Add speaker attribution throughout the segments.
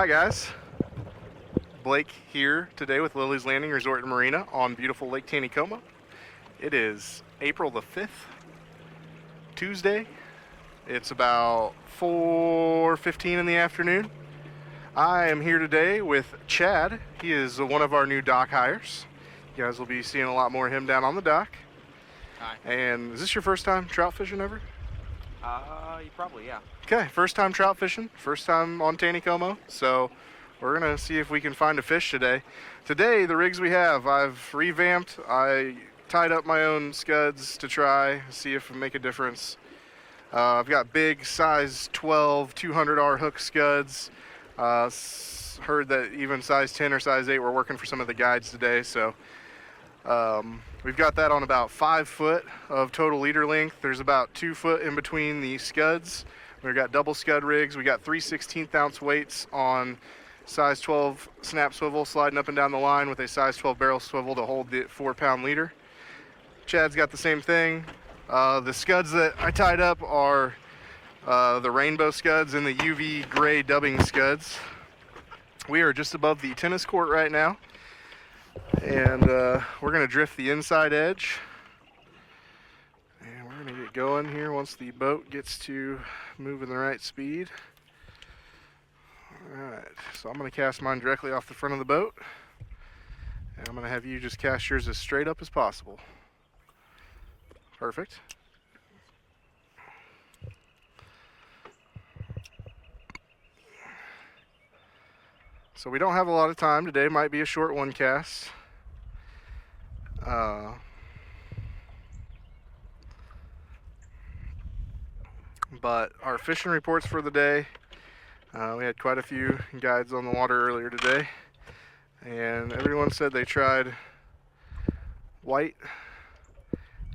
Speaker 1: Hi guys, Blake here today with Lilleys Landing Resort and Marina on beautiful Lake Taneycomo. It is April the 5th, Tuesday. It's about 4:15 in the afternoon. I am here today with Chad. He is one of our new dock hires. You guys will be seeing a lot more of him down on the dock.
Speaker 2: Hi.
Speaker 1: And is this your first time trout fishing ever?
Speaker 2: Probably, yeah.
Speaker 1: Okay, first time trout fishing, first time on Taneycomo, so we're gonna see if we can find a fish today. Today, the rigs we have, I've revamped. I tied up my own scuds to try, see if it make a difference. I've got big size 12, 200R hook scuds. Heard that even size 10 or size 8 were working for some of the guides today, so we've got that on about 5 foot of total leader length. There's about 2 foot in between the scuds. We've got double scud rigs. We got 3/16 ounce weights on size 12 snap swivel sliding up and down the line with a size 12 barrel swivel to hold the 4-pound leader. Chad's got the same thing. The scuds that I tied up are the rainbow scuds and the UV gray dubbing scuds. We are just above the tennis court right now, and we're going to drift the inside edge. And we're going to get going here once the boat gets to moving the right speed. Alright, so I'm going to cast mine directly off the front of the boat, and I'm going to have you just cast yours as straight up as possible. Perfect. So we don't have a lot of time today. Might be a short one cast. But our fishing reports for the day, we had quite a few guides on the water earlier today, and everyone said they tried white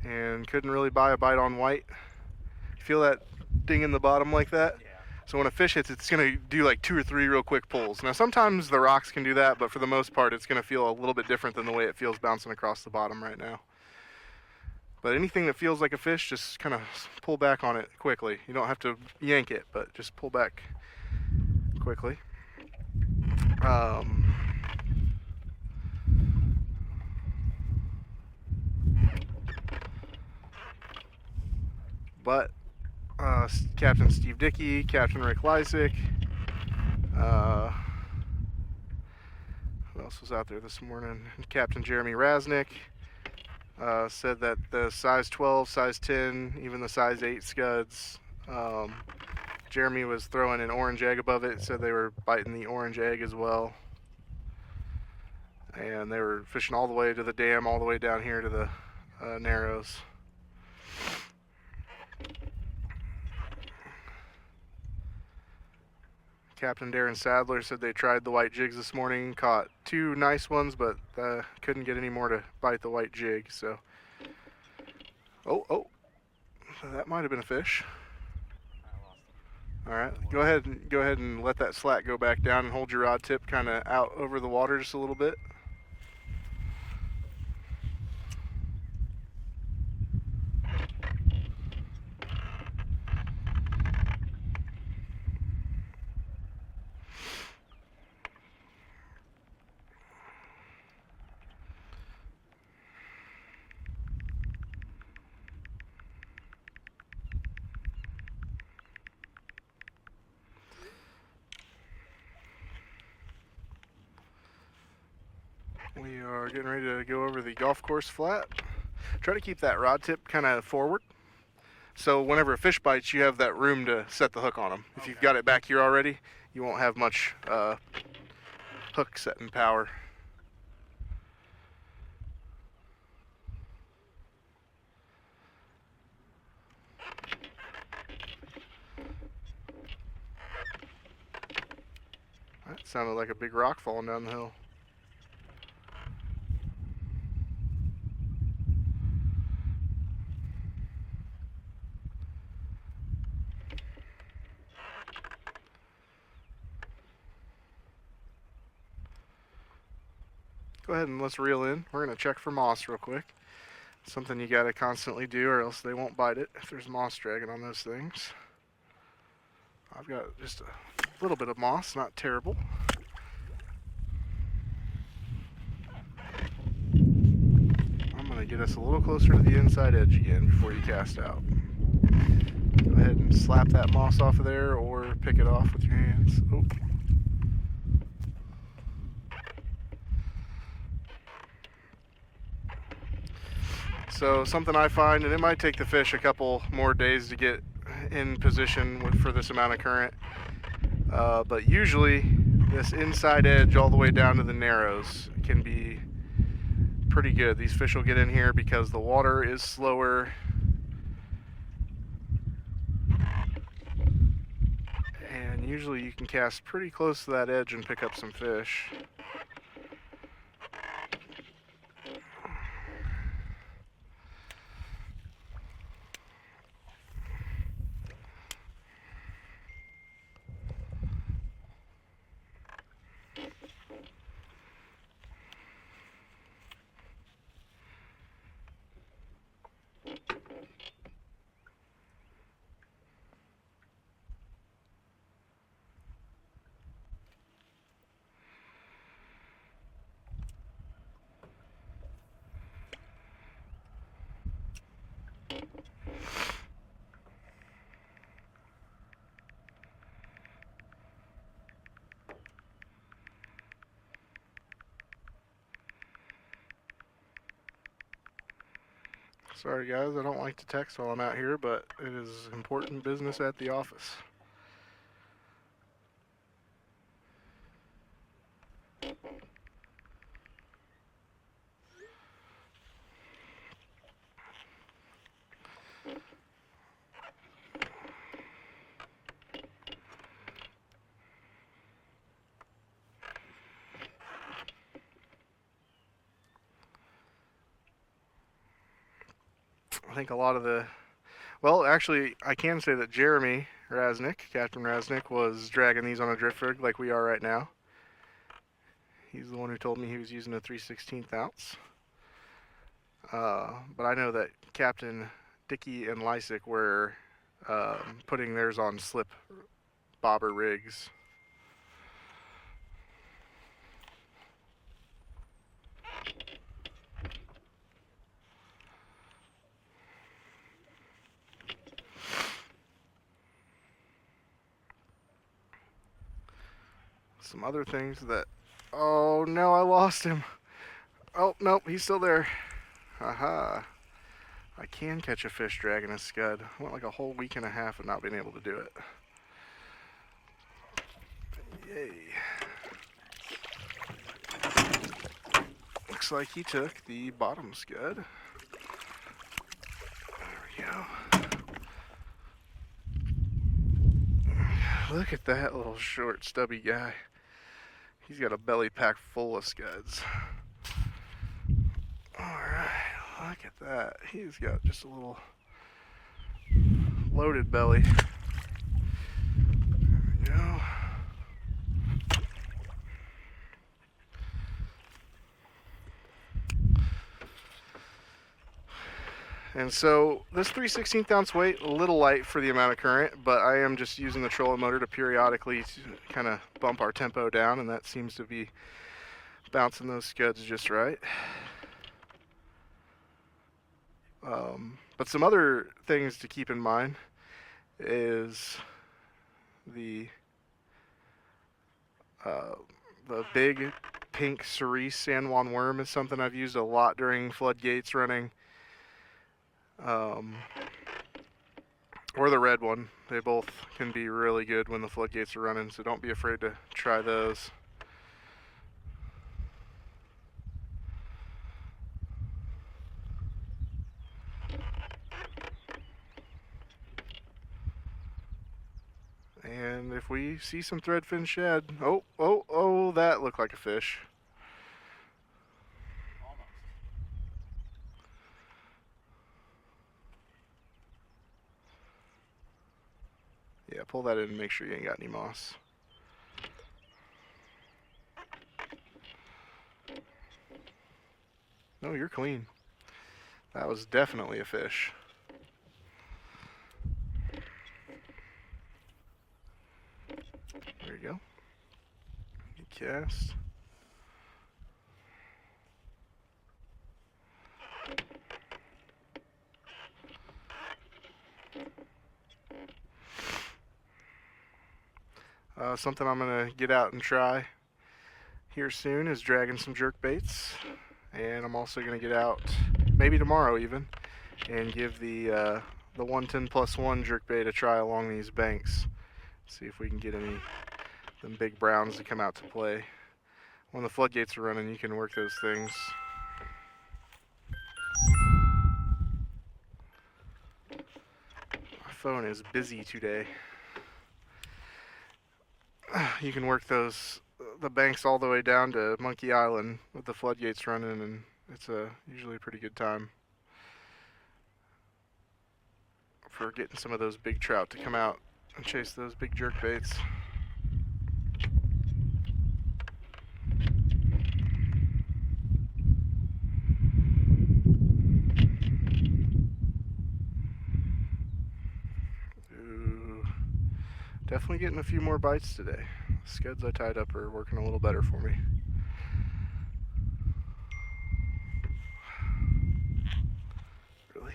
Speaker 1: and couldn't really buy a bite on white. You feel that ding in the bottom like that?
Speaker 2: Yeah.
Speaker 1: So when a fish hits, it's going to do like 2 or 3 real quick pulls. Now sometimes the rocks can do that, but for the most part it's going to feel a little bit different than the way it feels bouncing across the bottom right now. But anything that feels like a fish, just kind of pull back on it quickly. You don't have to yank it, but just pull back quickly. But Captain Steve Dickey, Captain Rick Lysick, who else was out there this morning? Captain Jeremy Rasnick said that the size 12, size 10, even the size 8 scuds, Jeremy was throwing an orange egg above it, said they were biting the orange egg as well. And they were fishing all the way to the dam, all the way down here to the Narrows. Captain Darren Sadler said they tried the white jigs this morning, caught 2 nice ones, but couldn't get any more to bite the white jig. So, oh, that might have been a fish. All right, go ahead and let that slack go back down and hold your rod tip kind of out over the water just a little bit. We are getting ready to go over the golf course flat. Try to keep that rod tip kind of forward, so whenever a fish bites, you have that room to set the hook on them. If you've got it back here already, you won't have much hook setting power. That sounded like a big rock falling down the hill. Go ahead and let's reel in. We're going to check for moss real quick. Something you got to constantly do, or else they won't bite it if there's moss dragging on those things. I've got just a little bit of moss, not terrible. to get us a little closer to the inside edge again before you cast out. Go ahead and slap that moss off of there or pick it off with your hands. Oh. So something I find, and it might take the fish a couple more days to get in position for this amount of current, but usually this inside edge all the way down to the narrows can be pretty good. These fish will get in here because the water is slower and usually you can cast pretty close to that edge and pick up some fish. Sorry guys, I don't like to text while I'm out here, but it is important business at the office. I think a lot of the, well, actually, I can say that Jeremy Rasnick, Captain Rasnick, was dragging these on a drift rig like we are right now. He's the one who told me he was using a 3/16 ounce. But I know that Captain Dickey and Lysick were putting theirs on slip bobber rigs. Some other things that, oh no, I lost him. Oh nope, he's still there. Aha. I can catch a fish dragging a scud. I went like a whole week and a half of not being able to do it. Yay. Looks like he took the bottom scud. There we go. Look at that little short stubby guy. He's got a belly pack full of scuds. Alright, look at that. He's got just a little loaded belly. There we go. And so this 3/16 ounce weight, a little light for the amount of current, but I am just using the trolling motor to periodically kind of bump our tempo down, and that seems to be bouncing those scuds just right. But some other things to keep in mind is the big pink cerise San Juan worm is something I've used a lot during floodgates running. Or the red one. They both can be really good when the floodgates are running, so don't be afraid to try those. And if we see some threadfin shad, oh, that looked like a fish. Yeah, pull that in and make sure you ain't got any moss. No, you're clean. That was definitely a fish. There you go. Good cast. Something I'm going to get out and try here soon is dragging some jerk baits. And I'm also going to get out, maybe tomorrow even, and give the 110+1 jerkbait a try along these banks. See if we can get any of them big browns to come out to play. When the floodgates are running, you can work those things. My phone is busy today. You can work the banks all the way down to Monkey Island with the floodgates running, and it's usually a pretty good time for getting some of those big trout to come out and chase those big jerk baits. Ooh, definitely getting a few more bites today. The scuds I tied up are working a little better for me. Really?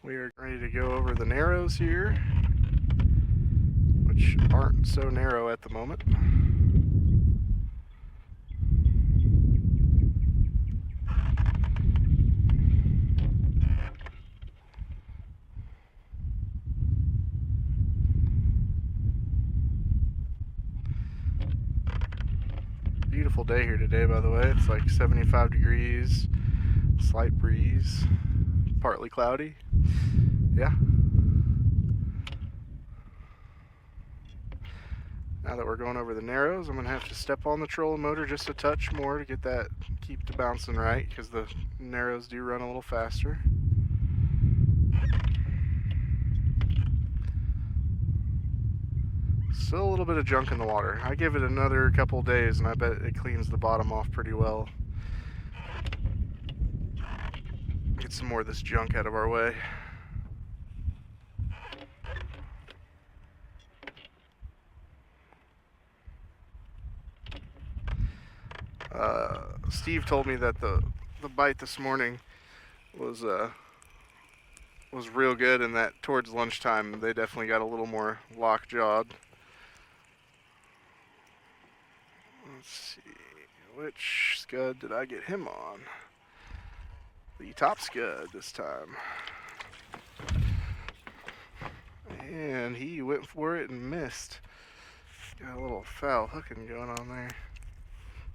Speaker 1: We are ready to go over the narrows here, which aren't so narrow at the moment. Beautiful day here today, by the way. It's like 75 degrees, slight breeze, partly cloudy. Yeah. Now that we're going over the narrows, I'm going to have to step on the trolling motor just a touch more to get that, keep the bouncing right, because the narrows do run a little faster. Still a little bit of junk in the water. I give it another couple days and I bet it cleans the bottom off pretty well. Get some more of this junk out of our way. Steve told me that the bite this morning was real good, and that towards lunchtime they definitely got a little more lock-jawed. Let's see, which scud did I get him on? The top scud this time. And he went for it and missed. Got a little foul hooking going on there.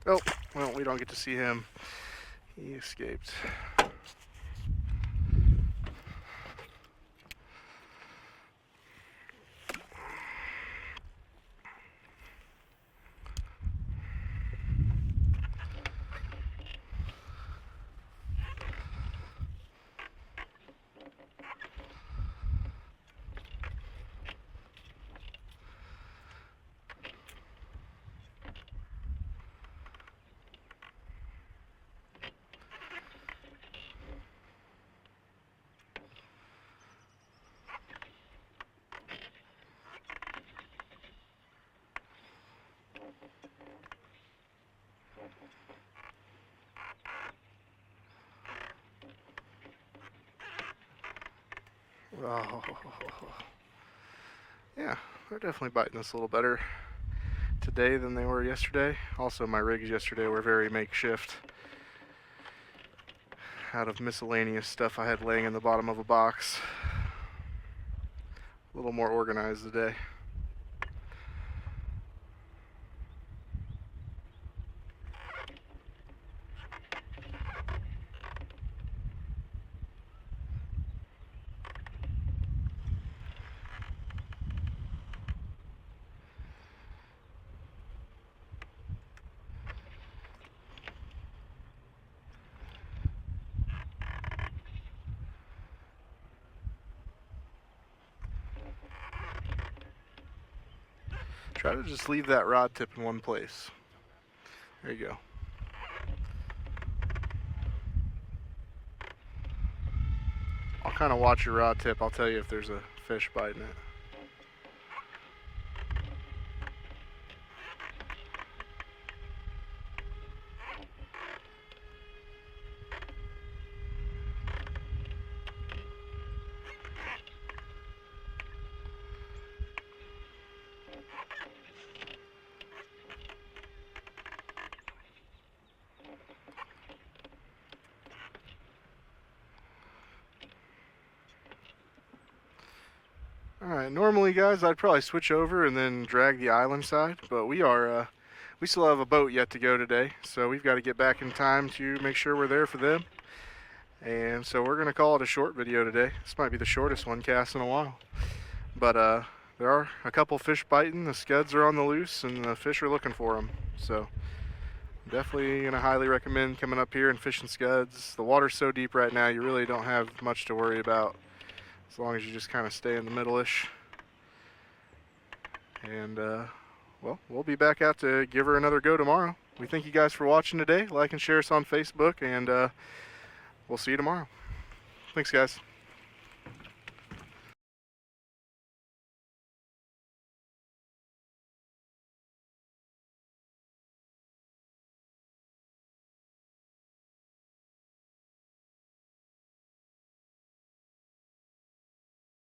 Speaker 1: Oh, well, we don't get to see him. He escaped. Oh, yeah, they're definitely biting us a little better today than they were yesterday. Also, my rigs yesterday were very makeshift, out of miscellaneous stuff I had laying in the bottom of a box. A little more organized today. Try to just leave that rod tip in one place. There you go. I'll kind of watch your rod tip. I'll tell you if there's a fish biting it. Alright, normally guys I'd probably switch over and then drag the island side, but we still have a boat yet to go today, so we've got to get back in time to make sure we're there for them. And so we're going to call it a short video today. This might be the shortest one cast in a while. But there are a couple fish biting, the scuds are on the loose, and the fish are looking for them. So definitely going to highly recommend coming up here and fishing scuds. The water's so deep right now you really don't have much to worry about, as long as you just kind of stay in the middle-ish. And well, we'll be back out to give her another go tomorrow. We thank you guys for watching today. Like and share us on Facebook, and we'll see you tomorrow. Thanks, guys.